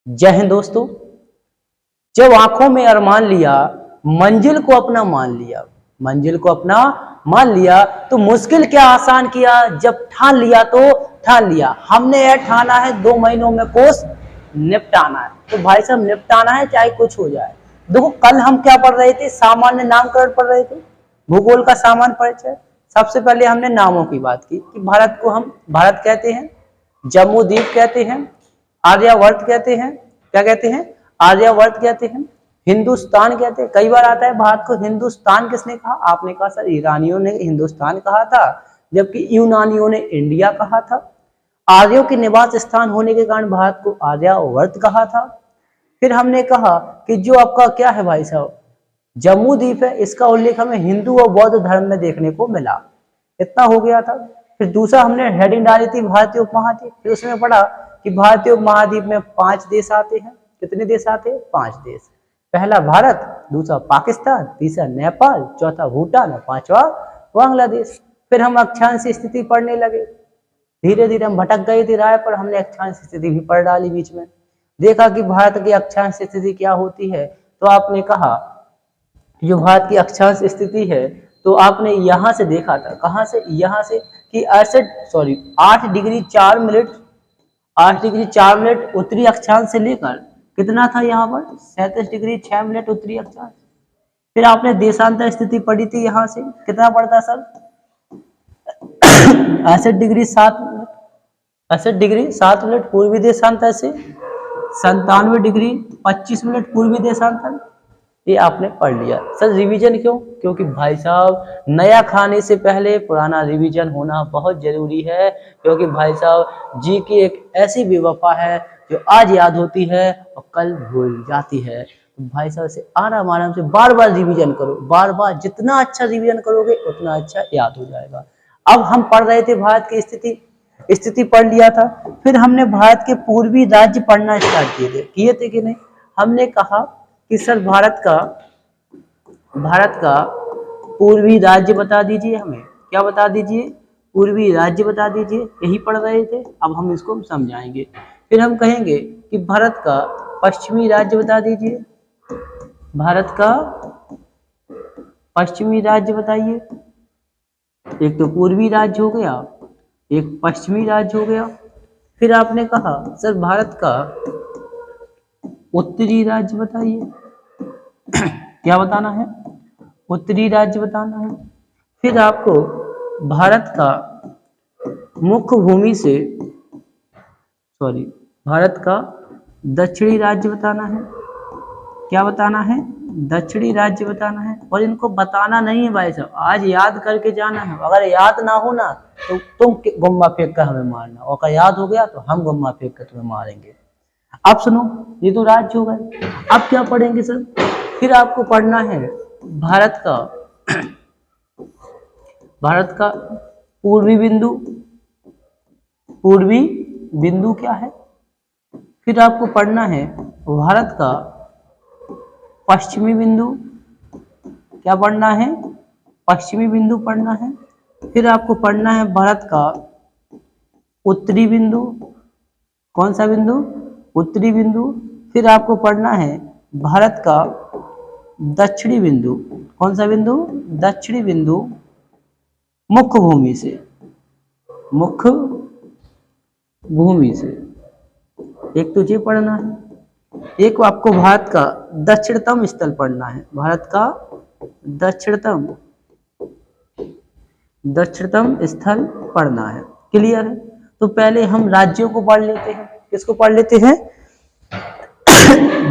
जय हिंद दोस्तों। जब आंखों में अरमान लिया, मंजिल को अपना मान लिया, मंजिल को अपना मान लिया, तो मुश्किल क्या आसान किया। जब ठान लिया तो ठान लिया, हमने यह ठाना है 2 महीनों में कोर्स निपटाना है। तो भाई साहब निपटाना है चाहे कुछ हो जाए। देखो कल हम क्या पढ़ रहे थे, सामान्य नामकरण पढ़ रहे थे, भूगोल का सामान्य परिचय। सबसे पहले हमने नामों की बात की कि भारत को हम भारत कहते हैं, जम्मू द्वीप कहते हैं, आर्यावर्त कहते हैं। क्या कहते हैं? आर्यावर्त कहते हैं, हिंदुस्तान कहते हैं। कई बार आता है भारत को हिंदुस्तान किसने कहा? आपने कहा सर ईरानियों ने हिंदुस्तान कहा था, जबकि यूनानियों ने इंडिया कहा था। आर्यों के निवास स्थान होने के कारण भारत को आर्यावर्त कहा था। फिर हमने कहा कि जो आपका क्या है भाई साहब, जम्मू द्वीप है, इसका उल्लेख हमें हिंदू और बौद्ध धर्म में देखने को मिला। इतना हो गया था। फिर दूसरा हमने हेडिंग डाली थी भारतीय उपमहाद्वीप। फिर उसमें पढ़ा कि भारतीय उपमहाद्वीप में 5 देश आते हैं। कितने देश आते हैं? 5 देश। पहला भारत, दूसरा पाकिस्तान, तीसरा नेपाल, चौथा भूटान और पांचवा बांग्लादेश। फिर हम अक्षांश स्थिति पढ़ने लगे। धीरे धीरे हम भटक गए थे राय पर, हमने अक्षांश स्थिति भी पढ़ डाली बीच में। देखा कि भारत की अक्षांश स्थिति क्या होती है। तो आपने कहा जो भारत की अक्षांश स्थिति है, तो आपने यहां से देखा था, कहां से? यहां से कि 8 डिग्री 4 मिनट 8 डिग्री 4 मिनट उत्तरी अक्षांश से लेकर कितना था यहाँ पर 37 डिग्री 6 मिनट उत्तरी अक्षांश। फिर आपने देशांतर स्थिति पढ़ी थी, यहाँ से कितना पड़ता सर 68 डिग्री 7 मिनट पूर्वी देशांतर से 97 डिग्री 25 मिनट पूर्वी देशांतर। ये आपने पढ़ लिया। सर रिवीजन क्यों? क्योंकि भाई साहब नया खाने से पहले पुराना रिवीजन होना बहुत जरूरी है। क्योंकि भाई साहब जी की एक ऐसी बेवफा है जो आज याद होती है और कल भूल जाती है। तो भाई साहब से आराम आराम से बार बार रिवीजन करो, बार बार जितना अच्छा रिवीजन करोगे उतना अच्छा याद हो जाएगा। अब हम पढ़ रहे थे भारत की स्थिति पढ़ लिया था। फिर हमने भारत के पूर्वी राज्य पढ़ना स्टार्ट किए थे कि नहीं? हमने कहा कि सर भारत का पूर्वी राज्य बता दीजिए, हमें क्या बता दीजिए? पूर्वी राज्य बता दीजिए। यही पढ़ रहे थे, अब हम इसको समझाएंगे। फिर हम कहेंगे कि भारत का पश्चिमी राज्य बता दीजिए। भारत का पश्चिमी राज्य बताइए। एक तो पूर्वी राज्य हो गया, एक पश्चिमी राज्य हो गया। फिर आपने कहा सर भारत का उत्तरी राज्य बताइए। क्या बताना है? उत्तरी राज्य बताना है। फिर आपको भारत का मुख्य भूमि से भारत का दक्षिणी राज्य बताना है। क्या बताना है? दक्षिणी राज्य बताना है। और इनको बताना नहीं है भाई साहब, आज याद करके जाना है। अगर याद ना हो ना तो तुम गुम्मा फेंक कर हमें मारना, और अगर याद हो गया तो हम गुम्मा फेंक कर तुम्हें मारेंगे। अब सुनो, ये तो राज्य हो गए। अब क्या पढ़ेंगे सर? फिर आपको पढ़ना है भारत का पूर्वी बिंदु क्या है? फिर आपको पढ़ना है भारत का पश्चिमी बिंदु। क्या पढ़ना है? पश्चिमी बिंदु पढ़ना है। फिर आपको पढ़ना है भारत का उत्तरी बिंदु। कौन सा बिंदु? उत्तरी बिंदु। फिर आपको पढ़ना है भारत का दक्षिणी बिंदु। कौन सा बिंदु? दक्षिणी बिंदु मुख्य भूमि से। एक तो ये पढ़ना है, एक आपको भारत का दक्षिणतम स्थल पढ़ना है। भारत का दक्षिणतम स्थल पढ़ना है। क्लियर है? तो पहले हम राज्यों को पढ़ लेते हैं। किसको पढ़ लेते हैं?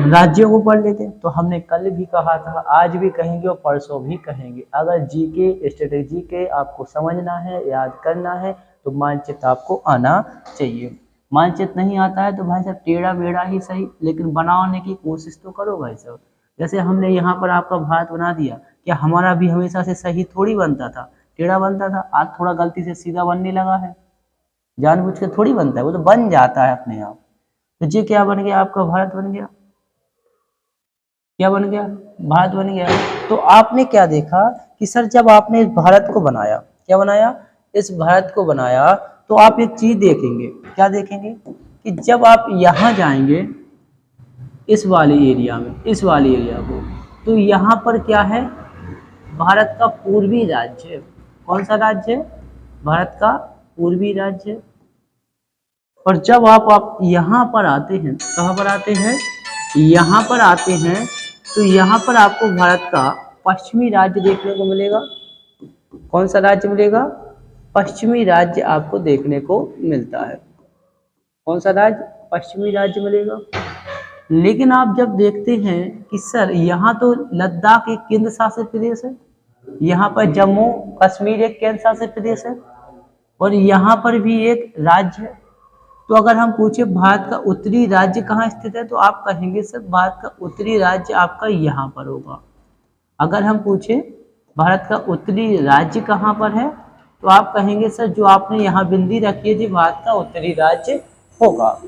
राज्यों को पढ़ लेते हैं। तो हमने कल भी कहा था, आज भी कहेंगे और परसों भी कहेंगे, अगर जीके स्ट्रेटेजी के आपको समझना है, याद करना है, तो मानचित्र आपको आना चाहिए। मानचित्र नहीं आता है तो भाई साहब टेढ़ा बेड़ा ही सही, लेकिन बनाने की कोशिश तो करो भाई साहब। जैसे हमने यहाँ पर आपका भारत बना दिया, क्या हमारा भी हमेशा से सही थोड़ी बनता था, टेढ़ा बनता था। आज थोड़ा गलती से सीधा बनने लगा है, जानबूझ के थोड़ी बनता है, वो तो बन जाता है अपने आप। तो ये क्या बन गया? आपका भारत बन गया। क्या बन गया? भारत बन गया। तो आपने क्या देखा कि सर जब आपने इस भारत को बनाया, क्या बनाया? इस भारत को बनाया, तो आप एक चीज देखेंगे। क्या देखेंगे? कि जब आप यहाँ जाएंगे, इस वाली एरिया में, इस वाली एरिया को। तो यहाँ पर क्या है, भारत का पूर्वी राज्य। कौन सा राज्य है? भारत का पूर्वी राज्य। और जब आप यहाँ पर आते हैं, कहाँ पर आते हैं? यहाँ पर आते हैं, तो यहाँ पर आपको भारत का पश्चिमी राज्य देखने को मिलेगा। कौन सा राज्य मिलेगा? पश्चिमी राज्य आपको देखने को मिलता है। कौन सा राज्य? पश्चिमी राज्य मिलेगा। लेकिन आप जब देखते हैं कि सर यहाँ तो लद्दाख एक केंद्र शासित प्रदेश है, यहाँ पर जम्मू कश्मीर एक केंद्र शासित प्रदेश है, और यहाँ पर भी एक राज्य है। तो अगर हम पूछे भारत का उत्तरी राज्य कहाँ स्थित है, तो आप कहेंगे सर भारत का उत्तरी राज्य आपका यहाँ पर होगा। अगर हम पूछे भारत का उत्तरी राज्य कहाँ पर है, तो आप कहेंगे सर जो आपने यहाँ बिंदी रखी है जी भारत का उत्तरी राज्य होगा।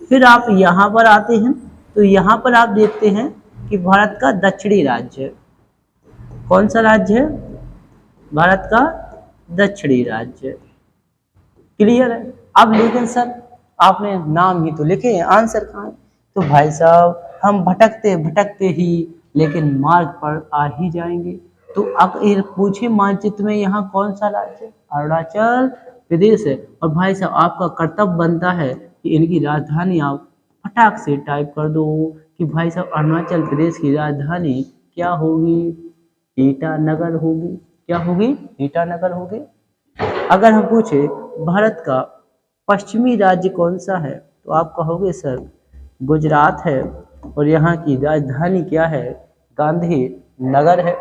फिर आप यहाँ पर आते हैं, तो यहाँ पर आप देखते हैं कि भारत का दक्षिणी राज्य है। कौन सा राज्य है? भारत का दक्षिणी राज्य। क्लियर है? अब लेकिन सर आपने नाम ही तो लिखे हैं, आंसर कहाँ है? तो भाई साहब हम भटकते भटकते ही लेकिन मार्ग पर आ ही जाएंगे। तो अगर पूछे मानचित्र में यहाँ कौन सा राज्य है? अरुणाचल प्रदेश है। और भाई साहब आपका कर्तव्य बनता है कि इनकी राजधानी आप फटाक से टाइप कर दो कि भाई साहब अरुणाचल प्रदेश की राजधानी क्या होगी? ईटानगर होगी। क्या होगी? ईटानगर होगी। अगर हम पूछे भारत का पश्चिमी राज्य कौन सा है, तो आप कहोगे सर गुजरात है, और यहाँ की राजधानी क्या है? गांधी नगर है।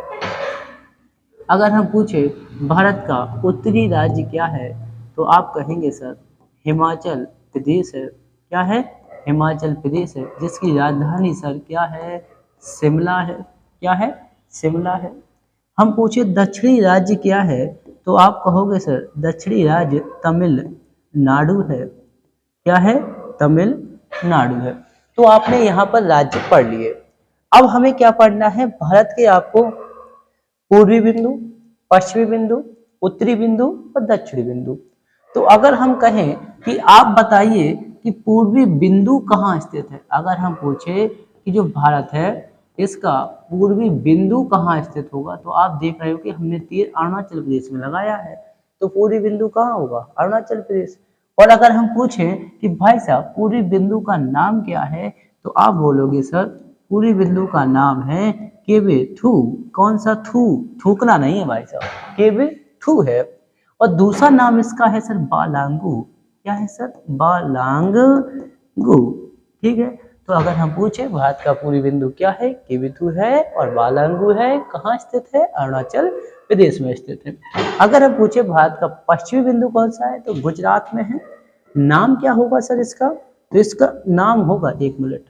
अगर हम पूछे भारत का उत्तरी राज्य क्या है, तो आप कहेंगे सर हिमाचल प्रदेश है। क्या है? हिमाचल प्रदेश है, जिसकी राजधानी सर क्या है? शिमला है। क्या है? शिमला है। हम पूछे दक्षिणी राज्य क्या है, तो आप कहोगे सर दक्षिणी राज्य तमिलनाडु है। क्या है? तमिलनाडु है। तो आपने यहाँ पर राज्य पढ़ लिए। अब हमें क्या पढ़ना है? भारत के आपको पूर्वी बिंदु, पश्चिमी बिंदु, उत्तरी बिंदु और दक्षिणी बिंदु। तो अगर हम कहें कि आप बताइए कि पूर्वी बिंदु कहाँ स्थित है, अगर हम पूछे कि जो भारत है इसका पूर्वी बिंदु कहाँ स्थित होगा, तो आप देख रहे हो कि हमने तीर अरुणाचल प्रदेश में लगाया है। तो पूर्वी बिंदु कहाँ होगा? अरुणाचल प्रदेश। और अगर हम पूछें कि भाई साहब पूर्वी बिंदु का नाम क्या है, तो आप बोलोगे सर पूर्वी बिंदु का नाम है केबेथू। कौन सा? थू। थूकना नहीं है भाई साहब, केबेथू है। और दूसरा नाम इसका है सर बालांगू। क्या है सर? बालांगू। ठीक है। तो अगर हम पूछे भारत का पूर्वी बिंदु क्या है? केबेथू है, और बालांगू है। कहाँ स्थित है? अरुणाचल प्रदेश में स्थित है। अगर हम पूछे भारत का पश्चिमी बिंदु कौन सा है, तो गुजरात में है। नाम क्या होगा सर इसका? तो इसका नाम होगा, एक मिनट,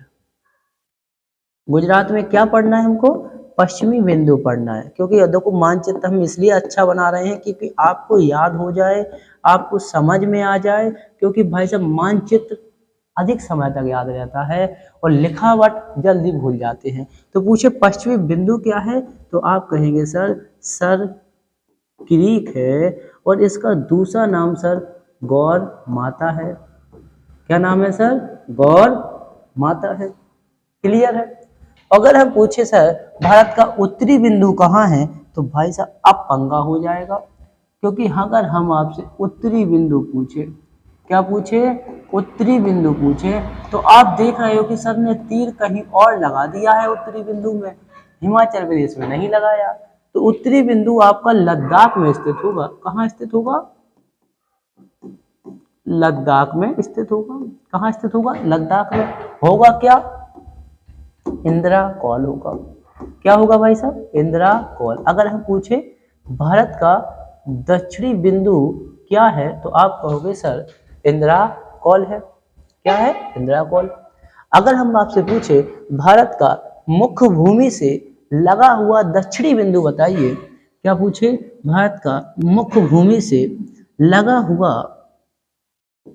गुजरात में क्या पढ़ना है हमको? पश्चिमी बिंदु पढ़ना है। क्योंकि देखो मानचित्र हम इसलिए अच्छा बना रहे हैं क्योंकि आपको याद हो जाए, आपको समझ में आ जाए। क्योंकि भाई साहब मानचित्र अधिक समय तक याद रहता है और लिखावट जल्दी भूल जाते हैं। तो पूछे पश्चिमी बिंदु क्या है, तो आप कहेंगे सर क्रीक है, और इसका दूसरा नाम सर गौर माता है। क्या नाम है सर? गौर माता है। क्लियर है? अगर हम पूछे सर भारत का उत्तरी बिंदु कहाँ है, तो भाई साहब अब पंगा हो जाएगा। क्योंकि अगर हम आपसे उत्तरी बिंदु पूछे, क्या पूछे? उत्तरी बिंदु पूछे, तो आप देख रहे हो कि सर ने तीर कहीं और लगा दिया है उत्तरी बिंदु में, हिमाचल प्रदेश में नहीं लगाया। तो उत्तरी बिंदु आपका लद्दाख में स्थित होगा। कहाँ स्थित होगा? लद्दाख में स्थित होगा। कहाँ स्थित होगा? लद्दाख में। होगा क्या? इंदिरा कॉल होगा। क्या होगा भाई साहब? इंदिरा कॉल। अगर हम पूछे भारत का दक्षिणी बिंदु क्या है, तो आप कहोगे सर इंदिरा कॉल है। क्या है? इंदिरा कॉल। अगर हम आपसे पूछे भारत का मुख्य भूमि से लगा हुआ दक्षिणी बिंदु बताइए, क्या पूछे? भारत का मुख्य भूमि से लगा हुआ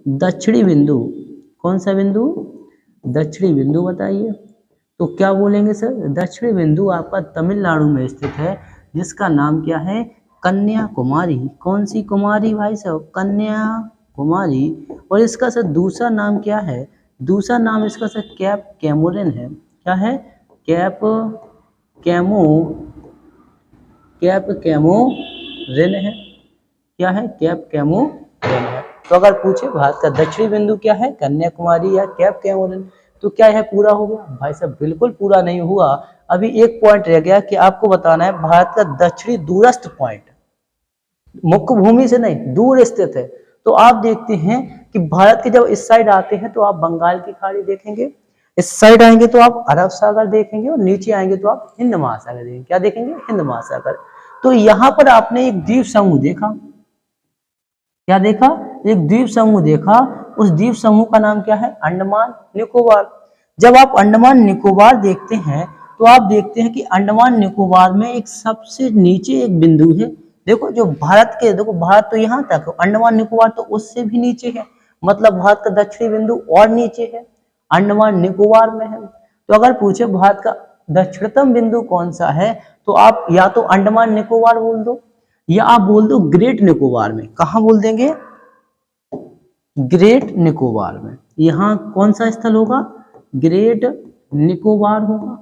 दक्षिणी बिंदु, कौन सा बिंदु? दक्षिणी बिंदु बताइए। तो क्या बोलेंगे सर? दक्षिणी बिंदु आपका तमिलनाडु में स्थित है, जिसका नाम क्या है? कन्याकुमारी। कौन सी कुमारी भाई साहब? कन्याकुमारी। और इसका सर दूसरा नाम क्या है? दूसरा नाम इसका सर कैप कैमोरिन है। क्या है? कैप कैमोरिन है। क्या है? कैप कैमोरिन है। तो अगर पूछे भारत का दक्षिणी बिंदु क्या है, कन्याकुमारी या कैप कैमोरिन, तो क्या यह पूरा हो गया? भाई साहब बिल्कुल पूरा नहीं हुआ। अभी एक पॉइंट रह गया कि आपको बताना है भारत का दक्षिणी दूरस्थ पॉइंट, मुख्य भूमि से नहीं दूर स्थित है। तो आप देखते हैं कि भारत के जब इस साइड आते हैं तो आप बंगाल की खाड़ी देखेंगे, इस साइड आएंगे तो आप अरब सागर देखेंगे, और नीचे आएंगे तो आप हिंद महासागर देखेंगे। क्या देखेंगे? हिंद महासागर। तो यहाँ पर आपने एक द्वीप समूह देखा। क्या देखा? एक द्वीप समूह देखा। उस द्वीप समूह का नाम क्या है? अंडमान निकोबार। जब आप अंडमान निकोबार देखते हैं तो आप देखते हैं कि अंडमान निकोबार में एक सबसे नीचे एक बिंदु है। देखो जो भारत के, देखो भारत तो यहाँ तक, अंडमान निकोबार तो उससे भी नीचे है, मतलब भारत का दक्षिणी बिंदु और नीचे है, अंडमान निकोबार में है। तो अगर पूछे भारत का दक्षिणतम बिंदु कौन सा है, तो आप या तो अंडमान निकोबार बोल दो, या आप बोल दो ग्रेट निकोबार में। कहाँ बोल देंगे? ग्रेट निकोबार में। यहाँ कौन सा स्थल होगा? ग्रेट निकोबार होगा।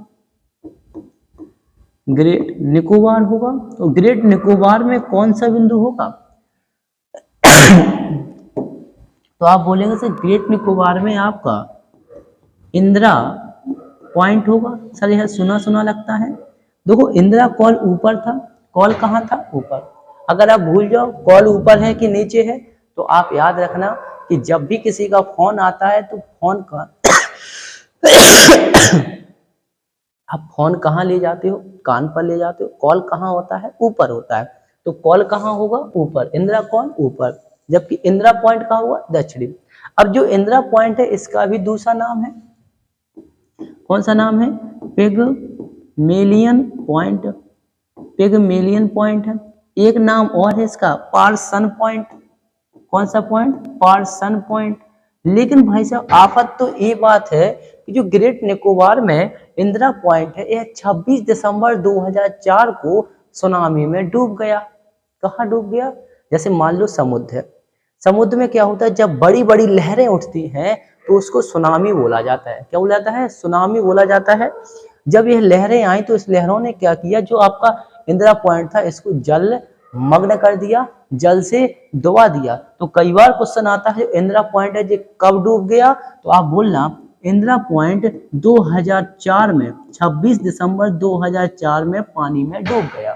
ग्रेट निकोबार होगा। तो ग्रेट निकोबार में कौन सा बिंदु होगा? तो आप बोलेंगे सर ग्रेट निकोबार में आपका इंदिरा पॉइंट होगा। सर यह सुना सुना लगता है। देखो इंदिरा कॉल ऊपर था, कॉल कहाँ था? ऊपर। अगर आप भूल जाओ कॉल ऊपर है कि नीचे है, तो आप याद रखना कि जब भी किसी का फोन आता है तो फोन का आप फोन कहाँ ले जाते हो? कान पर ले जाते हो। कॉल कहाँ होता है? ऊपर होता है। तो कॉल कहाँ होगा? ऊपर। इंदिरा कॉल ऊपर, जबकि इंदिरा पॉइंट कहाँ हुआ? दक्षिणी। अब जो इंदिरा पॉइंट है इसका भी दूसरा नाम है। कौन सा नाम है? Pygmalion point. पिगमेलियन पॉइंट है। एक नाम और है इसका, पार्सन पॉइंट। कौन सा पॉइंट? Person point. लेकिन भाई साहब आफत तो ये बात है कि जो ग्रेट निकोबार में इंदिरा पॉइंट है, यह 26 दिसंबर 2004 को सुनामी में डूब गया। कहाँ डूब गया? जैसे मान लो समुद्र है, समुद्र में क्या होता है, जब बड़ी बड़ी लहरें उठती हैं तो उसको सुनामी बोला जाता है। क्या बोला जाता है? सुनामी बोला जाता है। जब ये लहरें आई तो इस लहरों ने क्या किया, जो आपका इंदिरा पॉइंट था इसको जल मग्न कर दिया, जल से डुबा दिया। तो कई बार क्वेश्चन आता है इंदिरा पॉइंट है जो कब डूब गया, तो आप बोलना इंदिरा पॉइंट 2004 में 26 दिसंबर 2004 में पानी में डूब गया।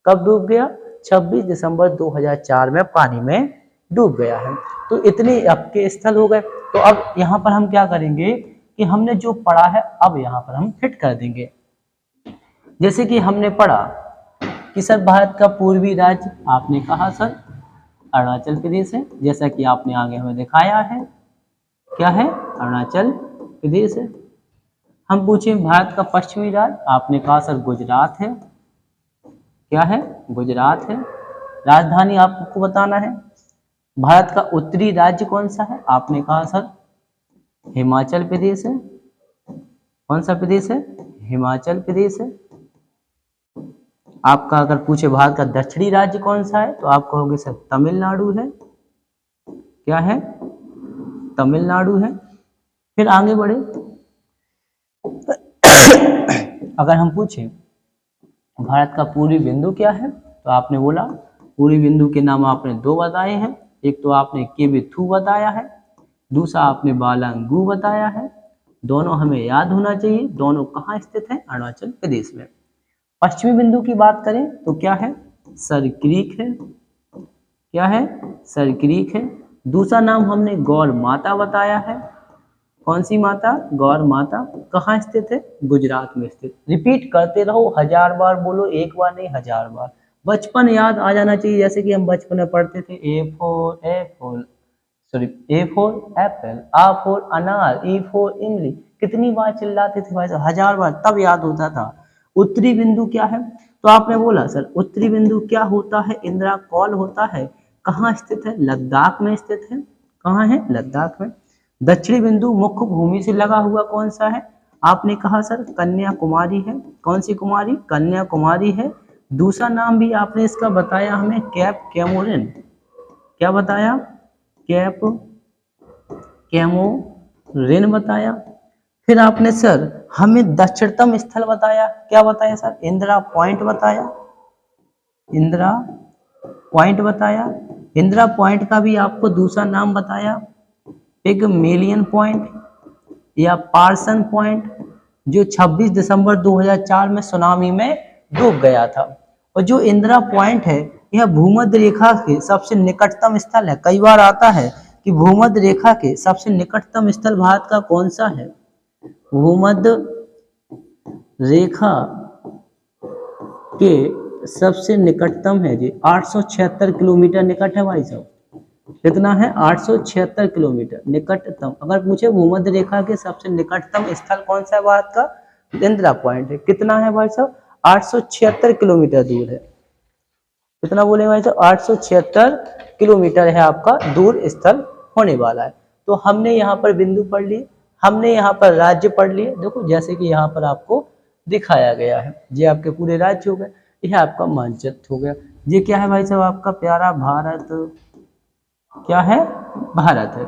कब डूब गया? 26 दिसंबर 2004 में पानी में डूब गया है। तो इतने आपके स्थल हो गए। तो अब यहाँ पर हम क्या करेंगे कि हमने जो पढ़ा है अब यहाँ पर हम फिट कर देंगे। जैसे कि हमने पढ़ा कि सर भारत का पूर्वी राज्य, आपने कहा सर अरुणाचल प्रदेश है, जैसा कि आपने आगे हमें दिखाया है। क्या है? अरुणाचल प्रदेश है। हम पूछे भारत का पश्चिमी राज्य, आपने कहा सर गुजरात है। क्या है? गुजरात है। राजधानी आपको बताना है। भारत का उत्तरी राज्य कौन सा है? आपने कहा सर हिमाचल प्रदेश है। कौन सा प्रदेश है? हिमाचल प्रदेश है। आपका अगर पूछे भारत का दक्षिणी राज्य कौन सा है, तो आप कहोगे सर तमिलनाडु है। क्या है? तमिलनाडु है। फिर आगे बढ़े अगर हम पूछे भारत का पूर्वी बिंदु क्या है, तो आपने बोला पूर्वी बिंदु के नाम आपने दो बताए हैं। एक तो आपने केबिथु बताया है, दूसरा आपने बालांगू बताया है। दोनों हमें याद होना चाहिए। दोनों कहाँ स्थित है? अरुणाचल प्रदेश में। पश्चिमी बिंदु की बात करें तो क्या है? सर क्रीक है। क्या है? सर क्रीक है। दूसरा नाम हमने गौर माता बताया है। कौन सी माता? गौर माता। कहाँ स्थित है? गुजरात में स्थित। रिपीट करते रहो, 1000 बार बोलो, एक बार नहीं 1000 बार। बचपन याद आ जाना चाहिए, जैसे कि हम बचपन में पढ़ते थे ए फॉर एप्पल, आ फॉर अनार, ई फॉर इमली। कितनी बार चिल्लाते थे भाई साहब? 1000 बार, तब याद होता था। उत्तरी बिंदु क्या है? तो आपने बोला सर उत्तरी बिंदु क्या होता है? इंदिरा कॉल होता है। कहाँ स्थित है? लद्दाख में स्थित है। कहाँ है? लद्दाख में। दक्षिणी बिंदु मुख्य भूमि से लगा हुआ कौन सा है? आपने कहा सर कन्याकुमारी है। कौन सी कुमारी? कन्याकुमारी है। दूसरा नाम भी आपने इसका बताया हमें, कैप कैमोरिन। क्या बताया? कैप कैमोरिन रेन बताया। फिर आपने सर हमें दक्षिणतम स्थल बताया, क्या बताया सर? इंदिरा पॉइंट बताया, इंदिरा पॉइंट बताया। इंदिरा पॉइंट का भी आपको दूसरा नाम बताया, पिगमेलियन पॉइंट या पार्सन पॉइंट, जो 26 दिसंबर 2004 में सुनामी में डूब गया था। और जो इंदिरा पॉइंट है यह भूमध्य रेखा के सबसे निकटतम स्थल है। कई बार आता है कि भूमध्य रेखा के सबसे निकटतम स्थल भारत का कौन सा है? भूमध्य रेखा के सबसे निकटतम है जी 876 किलोमीटर निकट है भाई साहब। कितना है? 876 किलोमीटर निकटतम। अगर पूछे भूमध्य रेखा के सबसे निकटतम स्थल कौन सा है भारत का, इंदिरा पॉइंट है। कितना है भाई साहब? 876 किलोमीटर दूर है। कितना बोले भाई साहब? 876 किलोमीटर है आपका दूर स्थल होने वाला है। तो हमने यहाँ पर बिंदु पढ़ लिए, हमने यहाँ पर राज्य पढ़ लिए। देखो जैसे कि यहाँ पर आपको दिखाया गया है, ये आपके पूरे राज्य हो गए, यह आपका मानचित्र हो गया। ये क्या है भाई साहब? आपका प्यारा भारत, क्या है? भारत है।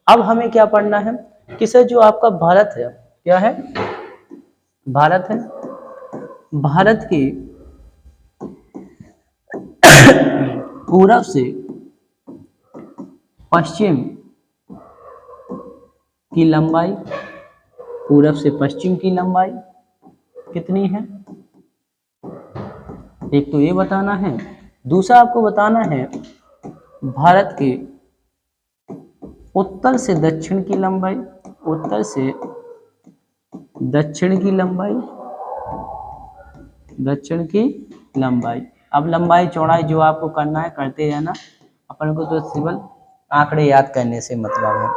अब हमें क्या पढ़ना है कि सर जो आपका भारत है, क्या है? भारत है। भारत की पूरब से पश्चिम की लंबाई, पूरब से पश्चिम की लंबाई कितनी है? एक तो ये बताना है, दूसरा आपको बताना है भारत के उत्तर से दक्षिण की लंबाई, उत्तर से दक्षिण की लंबाई, दक्षिण की लंबाई। अब लंबाई चौड़ाई जो आपको करना है करते रहना, अपन को तो सिर्फ आंकड़े याद करने से मतलब है।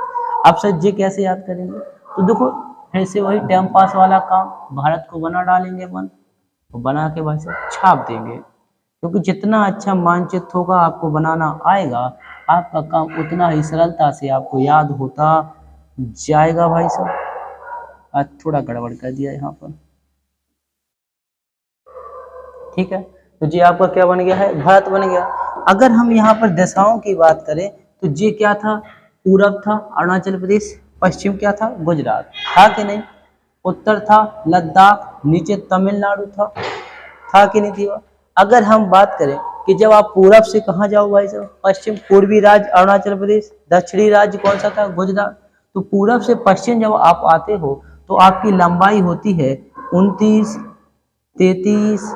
अब सर जी कैसे याद करेंगे? तो देखो फिर से वही टाइम पास वाला काम, भारत को बना डालेंगे अपन, तो बना के भाई साहब छाप देंगे, क्योंकि जितना अच्छा मानचित्र होगा आपको बनाना आएगा, आपका काम उतना ही सरलता से आपको याद होता जाएगा भाई साहब। आज थोड़ा गड़बड़ कर दिया यहाँ पर, ठीक है। तो जी आपका क्या बन गया है? भारत बन गया। अगर हम यहाँ पर दिशाओं की बात करें तो जी क्या था? पूरब था अरुणाचल प्रदेश, पश्चिम क्या था? गुजरात, था कि नहीं? उत्तर था लद्दाख, नीचे तमिलनाडु था कि नहीं थी? अगर हम बात करें कि जब आप पूरब से कहाँ जाओ भाई साहब? पश्चिम, पूर्वी राज्य अरुणाचल प्रदेश, दक्षिणी राज्य कौन सा था? गुजरात। तो पूरब से पश्चिम जब आप आते हो तो आपकी लंबाई होती है 29-33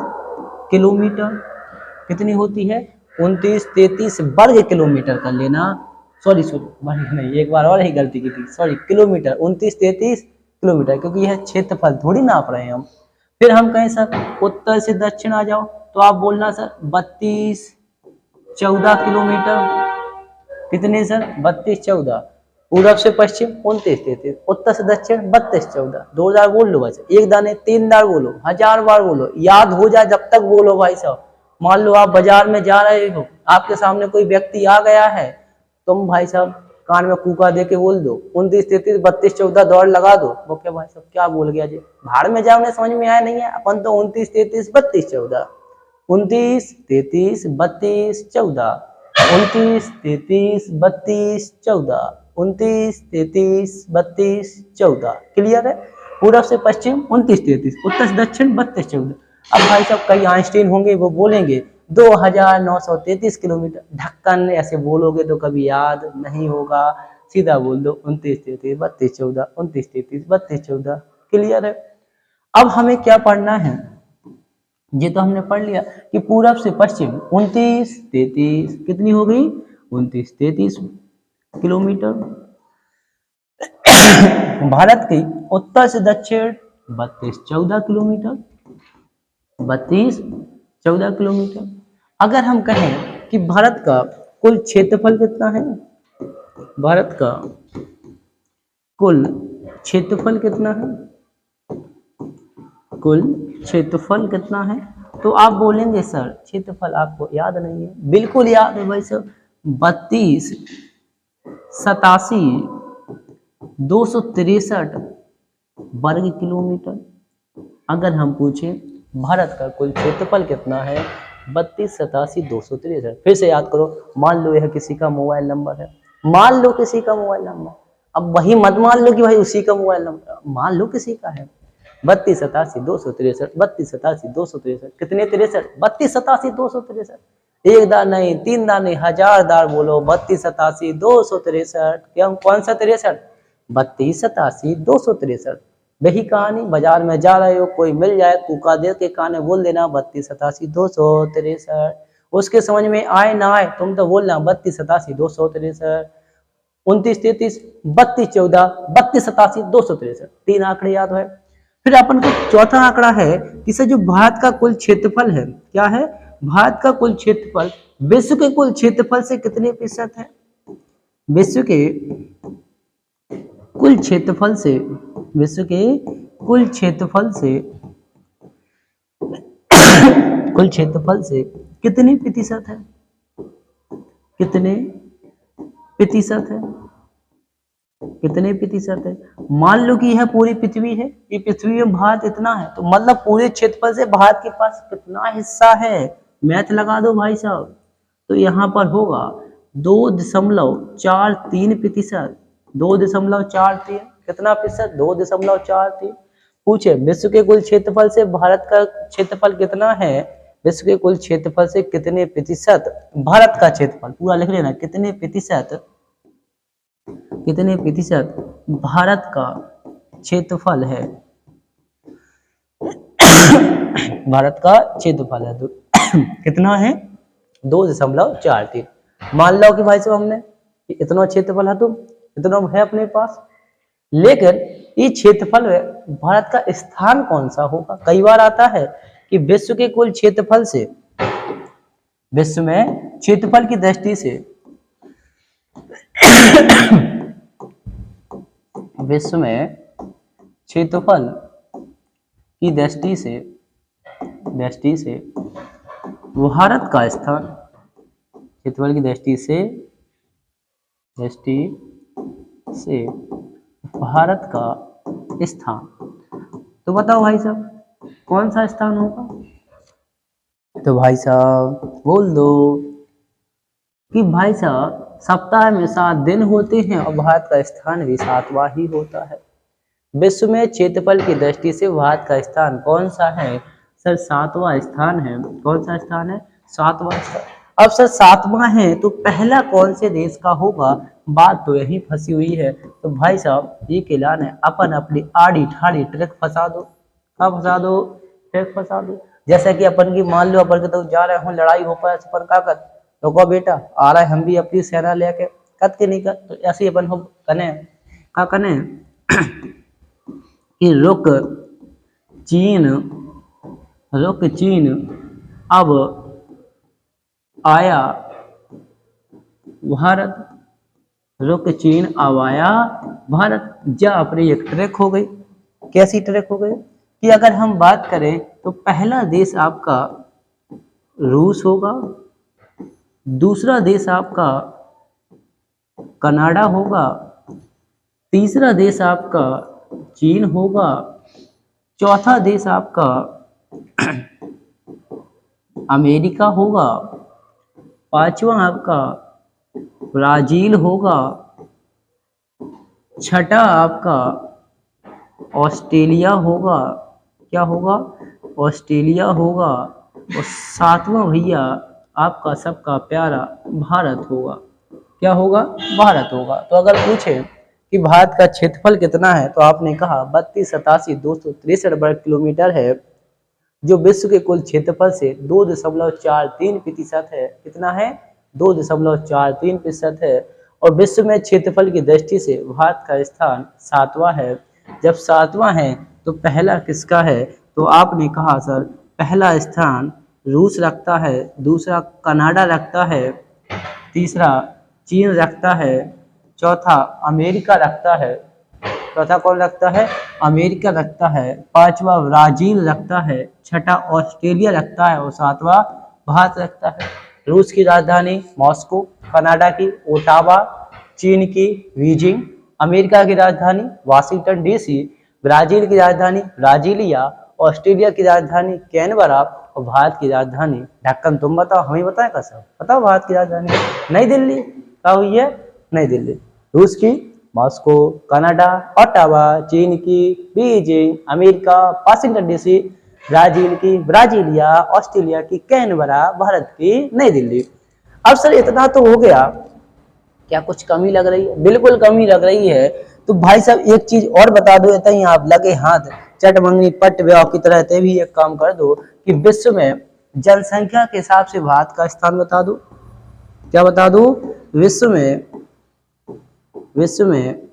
किलोमीटर। कितनी होती है? 29-33 वर्ग किलोमीटर कर लेना, सॉरी वर्ग नहीं, एक बार और ही गलती की थी, सॉरी किलोमीटर, 29-33 किलोमीटर, क्योंकि यह क्षेत्रफल थोड़ी नाप रहे हैं हम। फिर हम कहें सर उत्तर से दक्षिण आ जाओ तो आप बोलना सर 32-14 किलोमीटर। कितने सर? 32-14। पूरब से पश्चिम 29-33, उत्तर से दक्षिण 32-14। 2 बार बोल लो, बस एक दाने 3 बार बोलो, 1000 बार बोलो, याद हो जाए जब तक बोलो भाई साहब। मान लो आप बाजार में जा रहे हो, आपके सामने कोई व्यक्ति आ गया है, तुम भाई साहब कान में कूका दे के बोल दो 29-33 32-14 दौड़ लगा दो, वो क्या भाई साहब क्या बोल गया जी? भाड़ में जाओ, ने समझ में आया नहीं है? अपन तो 29-33 32-14, 29-33 32-14, 29-33 32-14, 29-33 32-14। क्लियर है? पूरब से पश्चिम 29-33, उत्तर से दक्षिण 32-14। अब भाई साहब कई आइंस्टीन होंगे, वो बोलेंगे 2933 किलोमीटर। ढक्कन ऐसे बोलोगे तो कभी याद नहीं होगा, सीधा बोल दो 29-33 32-14, 29-33 32-14। क्लियर है? अब हमें क्या पढ़ना है? ये तो हमने पढ़ लिया कि पूरब से पश्चिम 29-33 कितनी हो गई? 29-33 किलोमीटर। भारत की उत्तर से दक्षिण 32-14 किलोमीटर, 32-14 किलोमीटर। अगर हम कहें कि भारत का कुल क्षेत्रफल कितना है? भारत का कुल क्षेत्रफल कितना है? कुल क्षेत्रफल कितना है? तो आप बोलेंगे सर क्षेत्रफल आपको याद नहीं है। बिल्कुल याद है भाई साहब, 32-87-263 वर्ग किलोमीटर। अगर हम पूछें भारत का कुल क्षेत्रफल कितना है? 32-87-263। फिर से याद करो, मान लो यह किसी का मोबाइल नंबर है, मान लो किसी का मोबाइल नंबर, अब वही मत मान लो कि भाई उसी का मोबाइल नंबर, मान लो किसी का है। 3287 263, 3287 263, कितने 63, 3287 263, एक दार नहीं, तीन दार नहीं, 1000 दार बोलो 3287 263। क्या कौन सा 63? 3287 263। वही कहानी, बाजार में जा रहे हो, कोई मिल जाए, कुका दे के कान में बोल देना 3287 263। उसके समझ में आए ना आए, तुम तो बोलना 3287 263, 29 33 32 14 32 87 263, 3 आंकड़े याद है। फिर अपन को चौथा आंकड़ा है कि सर जो भारत का कुल क्षेत्रफल है, क्या है? भारत का कुल क्षेत्रफल विश्व के कुल क्षेत्रफल से कितने प्रतिशत है? विश्व के कुल क्षेत्रफल से, विश्व के कुल क्षेत्रफल से कुल क्षेत्रफल से कितने प्रतिशत है? कितने प्रतिशत है? कितने प्रतिशत है? मान लो कि यह पूरी पृथ्वी है, ये पृथ्वी में भारत इतना है, तो मतलब पूरे क्षेत्रफल से भारत के पास कितना हिस्सा है? मैथ लगा दो भाई साहब। तो यहाँ पर होगा 2.43%। 2.43 कितना प्रतिशत? 2.43। पूछे विश्व के कुल क्षेत्रफल से भारत का क्षेत्रफल कितना है? विश्व के कुल क्षेत्रफल से कितने प्रतिशत भारत का क्षेत्रफल, पूरा लिख लेना, कितने प्रतिशत, कितने प्रतिशत भारत का क्षेत्रफल है? भारत का क्षेत्रफल है तो कितना है? 2.43। मान लो कि भाई साहब हमने इतना क्षेत्रफल है, तो इतना है अपने पास, लेकिन ये क्षेत्रफल में भारत का स्थान कौन सा होगा? कई बार आता है कि विश्व के कुल क्षेत्रफल से, विश्व में क्षेत्रफल की दृष्टि से विश्व में क्षेत्रफल की दृष्टि से भारत का स्थान, क्षेत्रफल की दृष्टि से भारत का स्थान, तो बताओ भाई साहब कौन सा स्थान होगा? तो भाई साहब बोल दो कि भाई साहब सप्ताह में 7 दिन होते हैं और भारत का स्थान भी 7वां ही होता है। विश्व में क्षेत्रफल की दृष्टि से भारत का स्थान कौन सा है? सर 7वां स्थान है। कौन सा स्थान है? 7वां स्थान। अब सर 7वां है तो पहला कौन से देश का होगा? बात तो यही फंसी हुई है। तो भाई साहब ये ऐलान है, अपन अपनी आड़ी ठाड़ी ट्रैक फंसा दो। हाँ फंसा दो, ट्रैक फंसा दो। जैसा कि अपन की मान लो अपन के तो जा रहे हो, लड़ाई हो पाए अपन का कर तो को बेटा आ रहा है, हम भी अपनी सेना लेके कत के नहीं कर, तो ऐसे ही अपन हो कने का कने कि रुक चीन अब आया भारत, रुक चीन अब आया भारत। जा अपनी एक ट्रैक हो गई। कैसी ट्रैक हो गई कि अगर हम बात करें तो पहला देश आपका रूस होगा, दूसरा देश आपका कनाडा होगा, तीसरा देश आपका चीन होगा, चौथा देश आपका अमेरिका होगा, पांचवा आपका ब्राजील होगा, छठा आपका ऑस्ट्रेलिया होगा। क्या होगा? ऑस्ट्रेलिया होगा। और सातवां भैया आपका सबका प्यारा भारत होगा। क्या होगा? भारत होगा। तो अगर पूछे कि भारत का क्षेत्रफल कितना है तो आपने कहा 32,87,263 वर्ग किलोमीटर है, जो विश्व के कुल क्षेत्रफल से 2.43% है। कितना है? 2.43% है। और विश्व में क्षेत्रफल की दृष्टि से भारत का स्थान 7वां है। जब 7वां है तो पहला किसका है? तो आपने कहा सर पहला स्थान रूस रखता है, दूसरा कनाडा रखता है, तीसरा चीन रखता है, चौथा अमेरिका रखता है। चौथा कौन रखता है? अमेरिका रखता है। पांचवा ब्राजील रखता है, छठा ऑस्ट्रेलिया रखता है और सातवां भारत रखता है। रूस की राजधानी मॉस्को, कनाडा की ओटावा, चीन की बीजिंग, अमेरिका की राजधानी वाशिंगटन डीसी, ब्राजील की राजधानी ब्राजीलिया, ऑस्ट्रेलिया की राजधानी कैनबरा और भारत की राजधानी ढक्कन। तुम बताओ, हमें बताएं का सब बताओ। भारत की राजधानी नई दिल्ली। क्या हुई है? नई दिल्ली। रूस की मॉस्को, कनाडा, ओटावा, चीन की Beijing, America, Washington DC, Brazil की ब्राजीलिया, ऑस्ट्रेलिया की कैनबरा, भारत की नई दिल्ली। अब सर इतना तो हो गया, क्या कुछ कमी लग रही है? बिल्कुल कमी लग रही है। तो भाई साहब एक चीज और बता दो, इतना ही आप लगे हाथ चट मंगनी पट व्याह की तरह ते भी एक काम कर दो कि विश्व में जनसंख्या के हिसाब से भारत का स्थान बता दो। क्या बता दो? विश्व में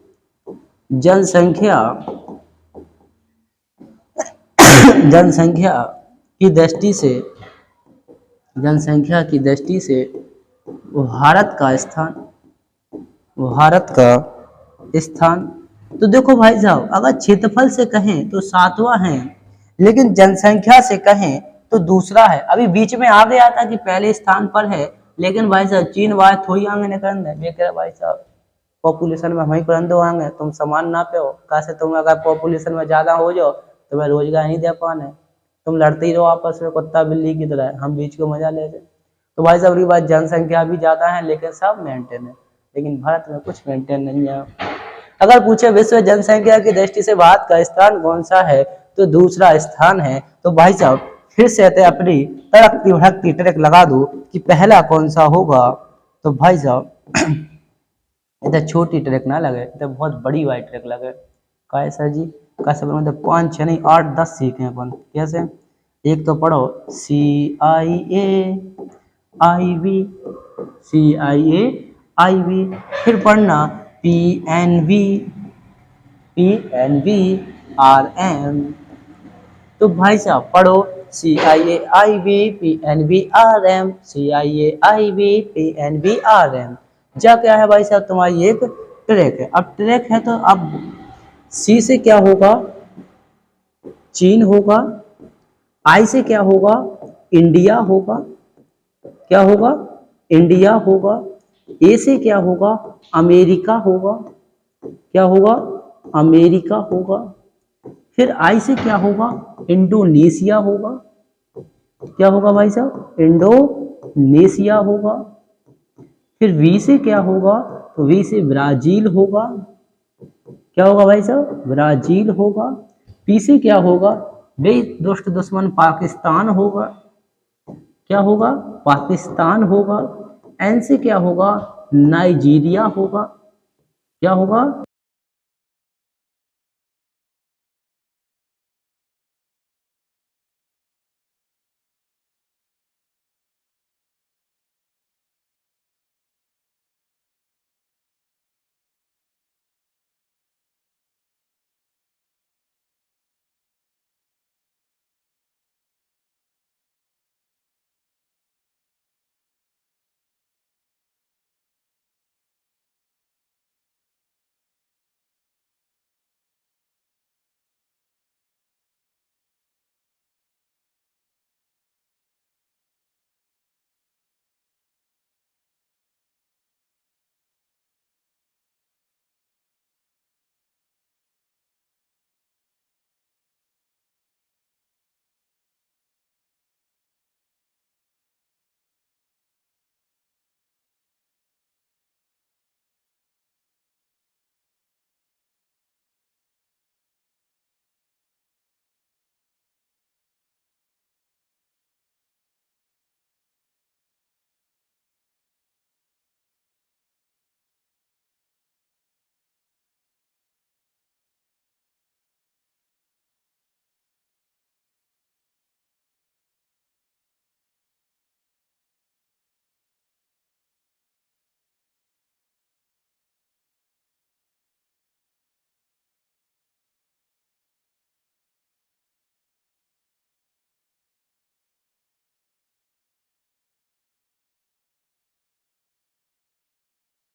जनसंख्या जनसंख्या की दृष्टि से जनसंख्या की दृष्टि से भारत का स्थान। तो देखो भाई साहब, अगर क्षेत्रफल से कहें तो सातवां है, लेकिन जनसंख्या से कहें तो दूसरा है। अभी बीच में आ गया था कि पहले स्थान पर है, लेकिन भाई साहब चीन वाय थोड़ी आगे निकल रहे भाई साहब, पॉपुलेशन में वहीं पर दो आएंगे, तुम समान ना पे हो कैसे? तुम अगर पॉपुलेशन में ज्यादा हो जाओ तो मैं रोजगार नहीं दे पाने, तुम लड़ते ही रहो आपस में कुत्ता बिल्ली की तरह, हम बीच को मजा ले रहे। तो भाई साहब की बात, जनसंख्या भी ज्यादा है लेकिन सब मेंटेन है, लेकिन भारत में कुछ मेंटेन नहीं है। अगर पूछे विश्व जनसंख्या की दृष्टि से भारत का स्थान कौन सा है, तो दूसरा स्थान है। तो भाई साहब फिर से अपनी तड़कती भड़कती ट्रैक लगा दो कि पहला कौन सा होगा। तो भाई साहब इधर छोटी ट्रैक ना लगे, इधर बहुत बड़ी वाली ट्रैक लगे। का है सर जी? कैसे मतलब 5 6 नहीं 8 10 सीखे अपन। कैसे? एक तो पढ़ो CIA IB, फिर पढ़ना PNB RM। तो भाई साहब पढ़ो CIA IB PNB RM। जा क्या है भाई साहब? तुम्हारी एक ट्रैक है। अब ट्रैक है तो अब सी से क्या होगा? चीन होगा। आई से क्या होगा? इंडिया होगा। क्या होगा? इंडिया होगा। ए से क्या होगा? अमेरिका होगा। क्या होगा? अमेरिका होगा। फिर आई से क्या होगा? इंडोनेशिया होगा। क्या होगा भाई साहब? इंडोनेशिया होगा। फिर वी से क्या होगा? तो वी से ब्राजील होगा। क्या होगा भाई साहब? ब्राजील होगा। पी से क्या होगा? बे दुष्ट दुश्मन पाकिस्तान होगा। क्या होगा? पाकिस्तान होगा। एन से क्या होगा? नाइजीरिया होगा। क्या होगा?